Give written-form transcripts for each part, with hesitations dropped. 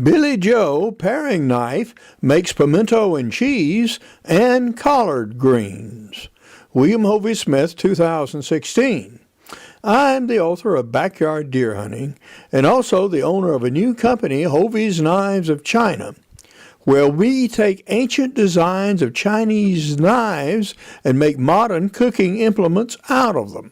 Billy Joe paring knife makes pimiento and cheese and collard greens. William Hovey Smith, 2016. I'm the author of Backyard Deer Hunting and also the owner of a new company, Hovey's Knives of China, where we take ancient designs of Chinese knives and make modern cooking implements out of them.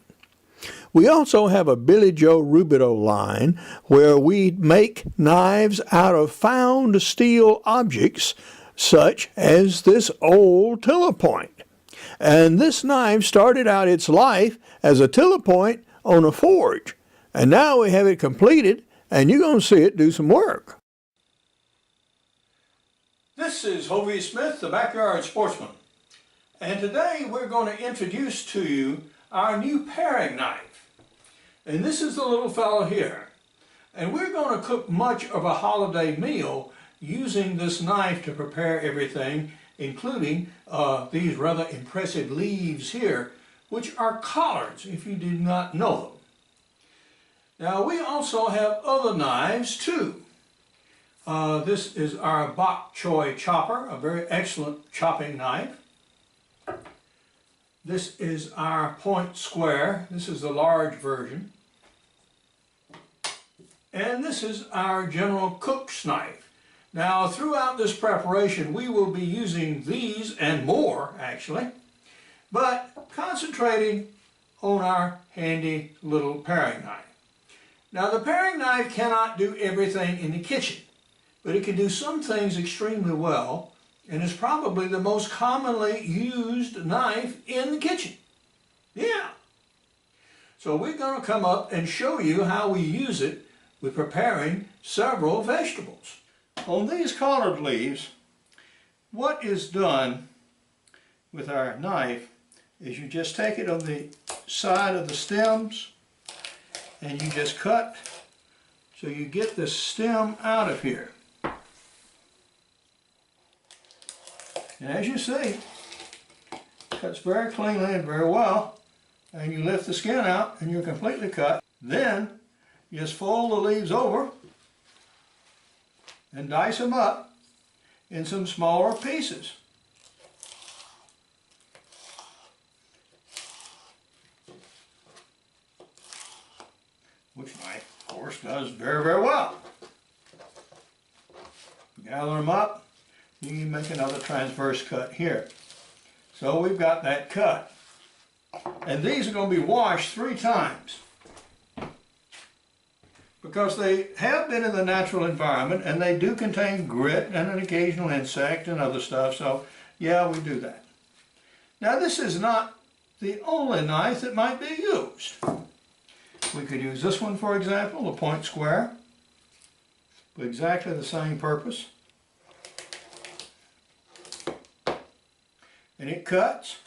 We also have a Billy Joe Rubideoux line where we make knives out of found steel objects such as this old tiller point. And this knife started out its life as a tiller point on a forge. And now we have it completed and you're going to see it do some work. This is Hovey Smith, the Backyard Sportsman. And today we're going to introduce to you our new paring knife. And this is the little fellow here. And we're going to cook much of a holiday meal using this knife to prepare everything, including these rather impressive leaves here, which are collards, if you did not know them. Now we also have other knives too. This is our bok choy chopper, a very excellent chopping knife. This is our point square. This is the large version. And this is our general cook's knife. Now throughout this preparation we will be using these and more actually, but concentrating on our handy little paring knife. Now the paring knife cannot do everything in the kitchen, but it can do some things extremely well and is probably the most commonly used knife in the kitchen. Yeah. So we're going to come up and show you how we use it with preparing several vegetables. On these collard leaves, what is done with our knife is you just take it on the side of the stems and you just cut so you get the stem out of here. And as you see, it cuts very cleanly and very well, and you lift the skin out and you're completely cut. Then you just fold the leaves over and dice them up in some smaller pieces. Which knife, of course, does very, very well. Gather them up, you can make another transverse cut here. So we've got that cut. And these are going to be washed 3 times. Because they have been in the natural environment and they do contain grit and an occasional insect and other stuff, so yeah, we do that. Now this is not the only knife that might be used. We could use this one, for example, the point square, for exactly the same purpose. And it cuts.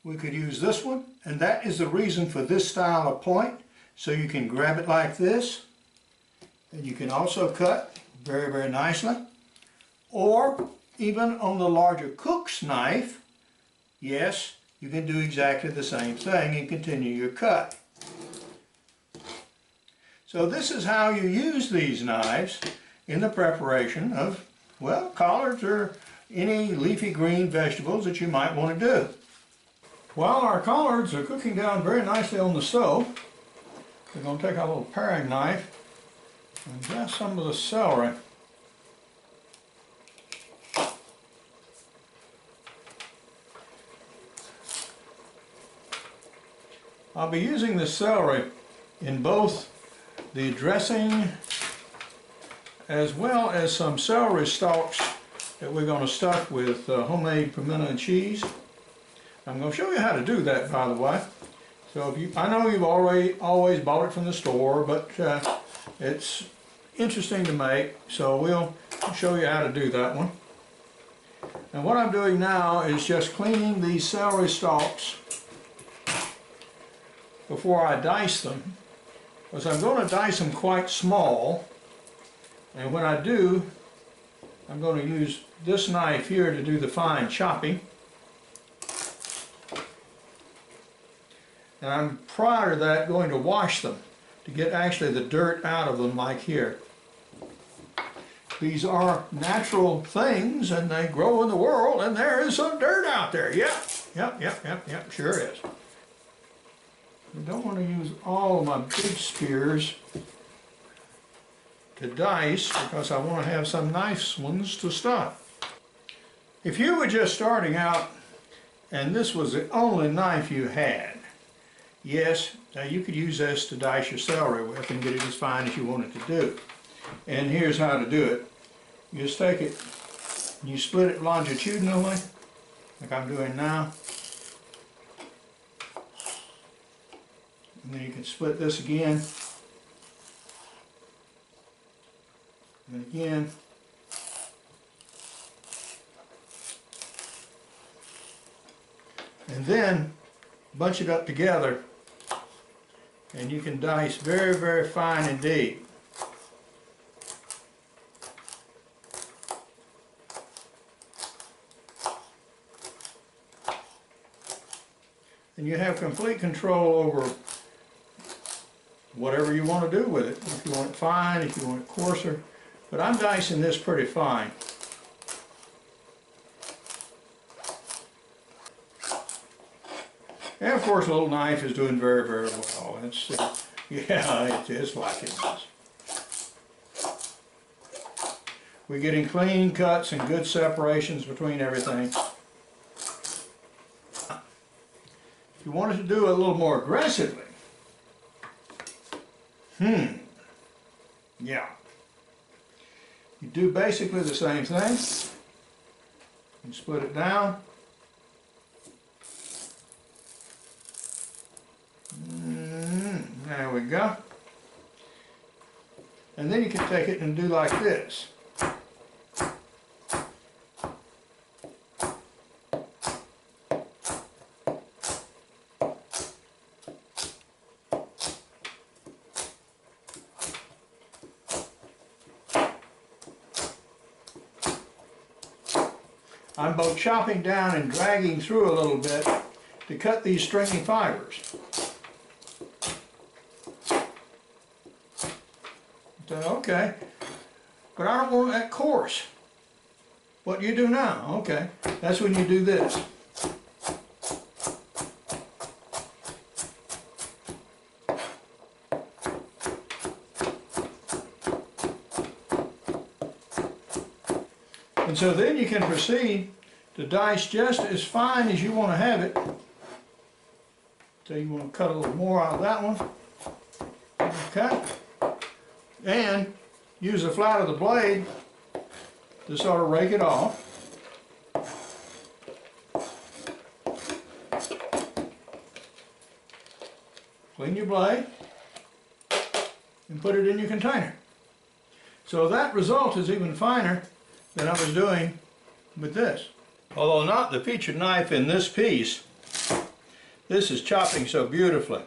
We could use this one, and that is the reason for this style of point. So you can grab it like this, and you can also cut very, very nicely. Or even on the larger cook's knife, yes, you can do exactly the same thing and continue your cut. So this is how you use these knives in the preparation of, well, collards or any leafy green vegetables that you might want to do. While our collards are cooking down very nicely on the stove, we're going to take our little paring knife and dress some of the celery. I'll be using the celery in both the dressing as well as some celery stalks that we're going to stuff with homemade pimiento and cheese. I'm going to show you how to do that, by the way. So if you, I know you've always bought it from the store, but it's interesting to make, so we'll show you how to do that one. And what I'm doing now is just cleaning these celery stalks before I dice them, because I'm going to dice them quite small, and when I do, I'm going to use this knife here to do the fine chopping. And I'm prior to that going to wash them to get actually the dirt out of them like here. These are natural things and they grow in the world, and there is some dirt out there. Yep, sure is. I don't want to use all of my big spears to dice because I want to have some nice ones to stuff. If you were just starting out and this was the only knife you had, yes, you could use this to dice your celery with and get it as fine as you want it to do. And here's how to do it. You just take it and you split it longitudinally, like I'm doing now. And then you can split this again. And again. And then bunch it up together, and you can dice very, very fine indeed. And you have complete control over whatever you want to do with it. If you want it fine, if you want it coarser. But I'm dicing this pretty fine. And of course, a little knife is doing very, very well. It's, yeah, it is like it is. We're getting clean cuts and good separations between everything. If you wanted to do it a little more aggressively, yeah, you do basically the same thing. You split it down. There we go. And then you can take it and do like this. I'm both chopping down and dragging through a little bit to cut these stringy fibers. Okay, but I don't want that coarse. What do you do now? Okay, that's when you do this. And so then you can proceed to dice just as fine as you want to have it. So you want to cut a little more out of that one. Okay. And use the flat of the blade to sort of rake it off. Clean your blade and put it in your container. So that result is even finer than I was doing with this. Although not the featured knife in this piece, this is chopping so beautifully.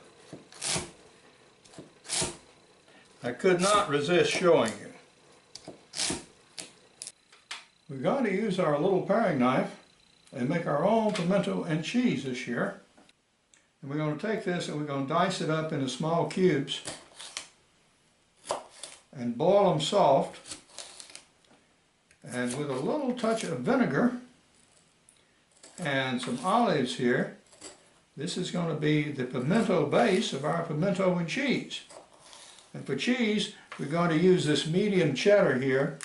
I could not resist showing you. We're going to use our little paring knife and make our own pimiento and cheese this year. And we're going to take this and we're going to dice it up into small cubes and boil them soft. And with a little touch of vinegar and some olives here, this is going to be the pimento base of our pimiento and cheese. And for cheese, we're going to use this medium cheddar here,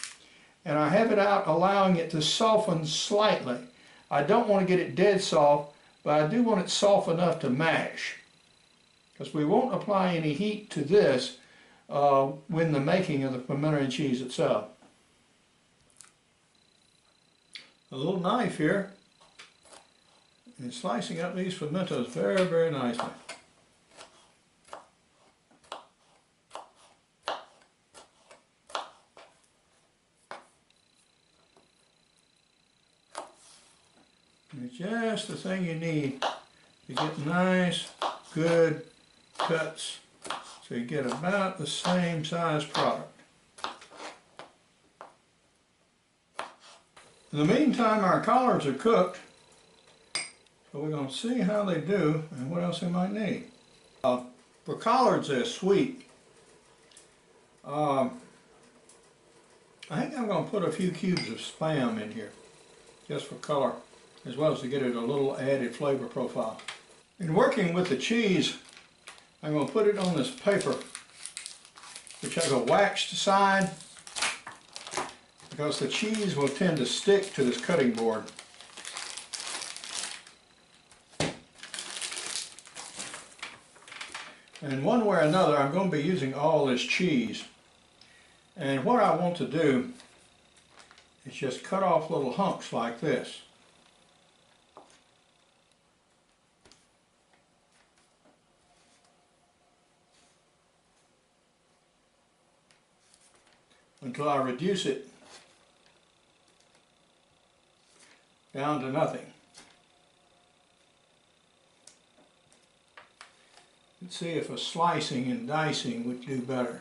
and I have it out allowing it to soften slightly. I don't want to get it dead soft, but I do want it soft enough to mash, because we won't apply any heat to this when the making of the pimento and cheese itself. A little knife here, and slicing up these pimentos very, very nicely. It's just the thing you need to get nice, good cuts so you get about the same size product. In the meantime, our collards are cooked, so we're going to see how they do and what else they might need. For collards, they're sweet. I think I'm going to put a few cubes of Spam in here, just for color, as well as to get it a little added flavor profile. In working with the cheese, I'm going to put it on this paper, which has a waxed side, because the cheese will tend to stick to this cutting board. And one way or another, I'm going to be using all this cheese. And what I want to do is just cut off little hunks like this. Until I reduce it down to nothing. Let's see if a slicing and dicing would do better.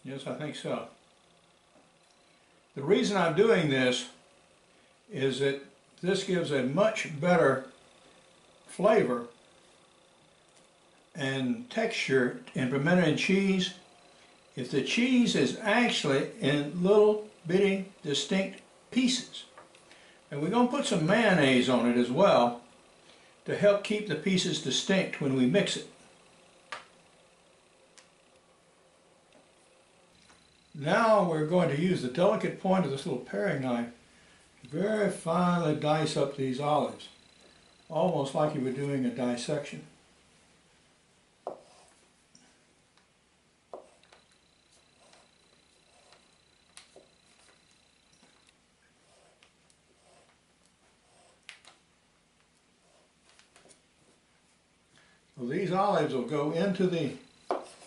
Yes, I think so. The reason I'm doing this is that this gives a much better flavor and texture in pimento and cheese if the cheese is actually in little bitty distinct pieces. And we're going to put some mayonnaise on it as well to help keep the pieces distinct when we mix it. Now we're going to use the delicate point of this little paring knife to very finely dice up these olives, almost like you were doing a dissection. So these olives will go into the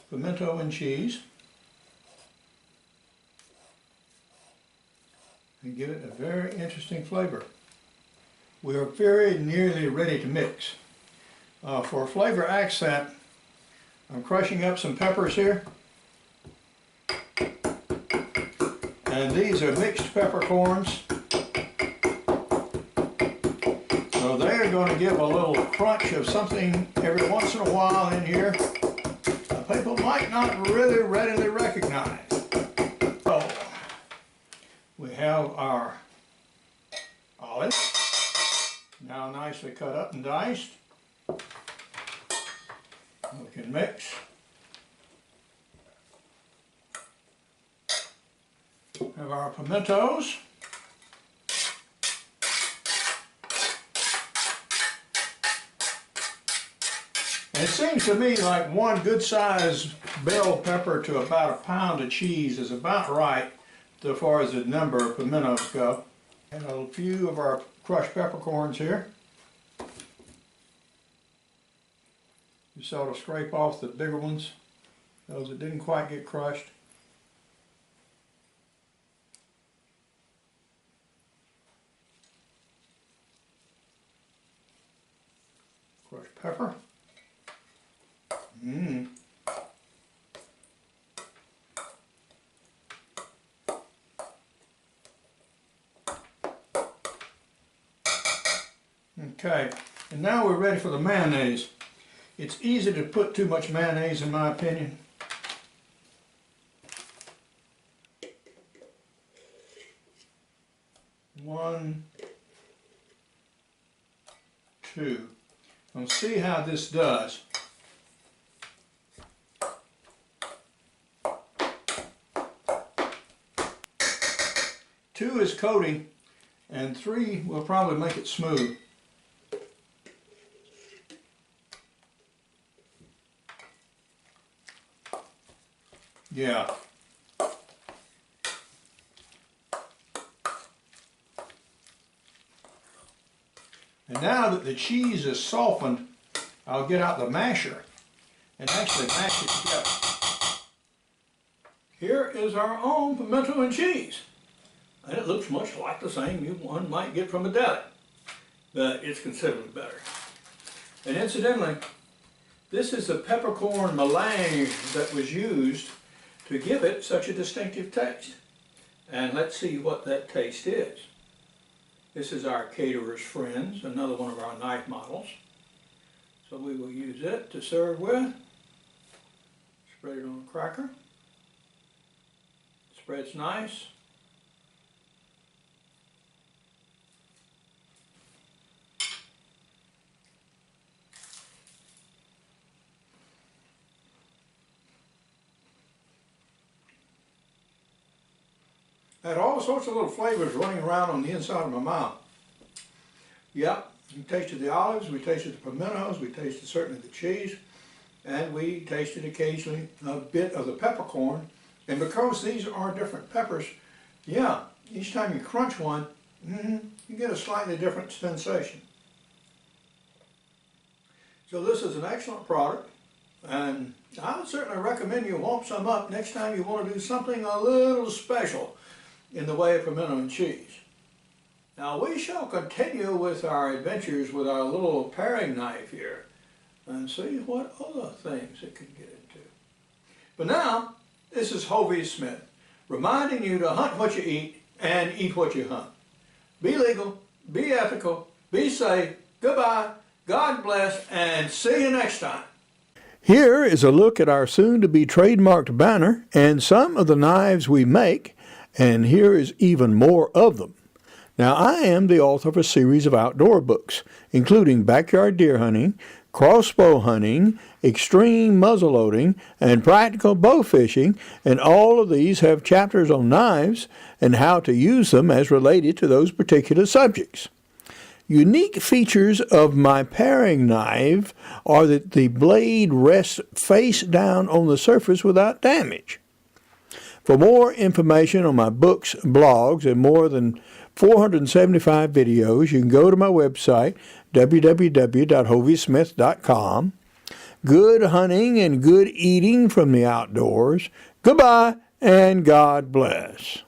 pimento and cheese and give it a very interesting flavor. We are very nearly ready to mix. For a flavor accent, I'm crushing up some peppers here. And these are mixed peppercorns. So they're going to give a little crunch of something every once in a while in here that people might not really readily recognize. So we have our olives, now nicely cut up and diced. We can mix. Have our pimentos. And it seems to me like one good sized bell pepper to about a pound of cheese is about right as far as the number of pimentos go. And a few of our crushed peppercorns here. You sort of scrape off the bigger ones, those that didn't quite get crushed. Crushed pepper. Okay, and now we're ready for the mayonnaise. It's easy to put too much mayonnaise in my opinion. One, two. Let's see how this does. Two is coating, and three will probably make it smooth. Yeah. And now that the cheese is softened, I'll get out the masher and actually mash it together. Here is our own pimento and cheese. And it looks much like the same one might get from a deli, but it's considerably better. And incidentally, This is the peppercorn melange that was used to give it such a distinctive taste. And let's see what that taste is. This is our Caterer's Friends, another one of our knife models. So we will use it to serve with. Spread it on a cracker. Spreads nice. I had all sorts of little flavors running around on the inside of my mouth. Yep, we tasted the olives, we tasted the pimentos, we tasted certainly the cheese, and we tasted occasionally a bit of the peppercorn. And because these are different peppers, yeah, each time you crunch one, you get a slightly different sensation. So this is an excellent product, and I would certainly recommend you whomp some up next time you want to do something a little special in the way of pimento and cheese. Now we shall continue with our adventures with our little paring knife here and see what other things it can get into. But now, this is Hovey Smith, reminding you to hunt what you eat and eat what you hunt. Be legal, be ethical, be safe, goodbye, God bless, and see you next time. Here is a look at our soon-to-be trademarked banner and some of the knives we make, and here is even more of them. Now, I am the author of a series of outdoor books, including backyard deer hunting, crossbow hunting, extreme muzzleloading, and practical bow fishing, and all of these have chapters on knives and how to use them as related to those particular subjects. Unique features of my paring knife are that the blade rests face down on the surface without damage. For more information on my books, blogs, and more than 475 videos, you can go to my website, www.hoveysmith.com. Good hunting and good eating from the outdoors. Goodbye and God bless.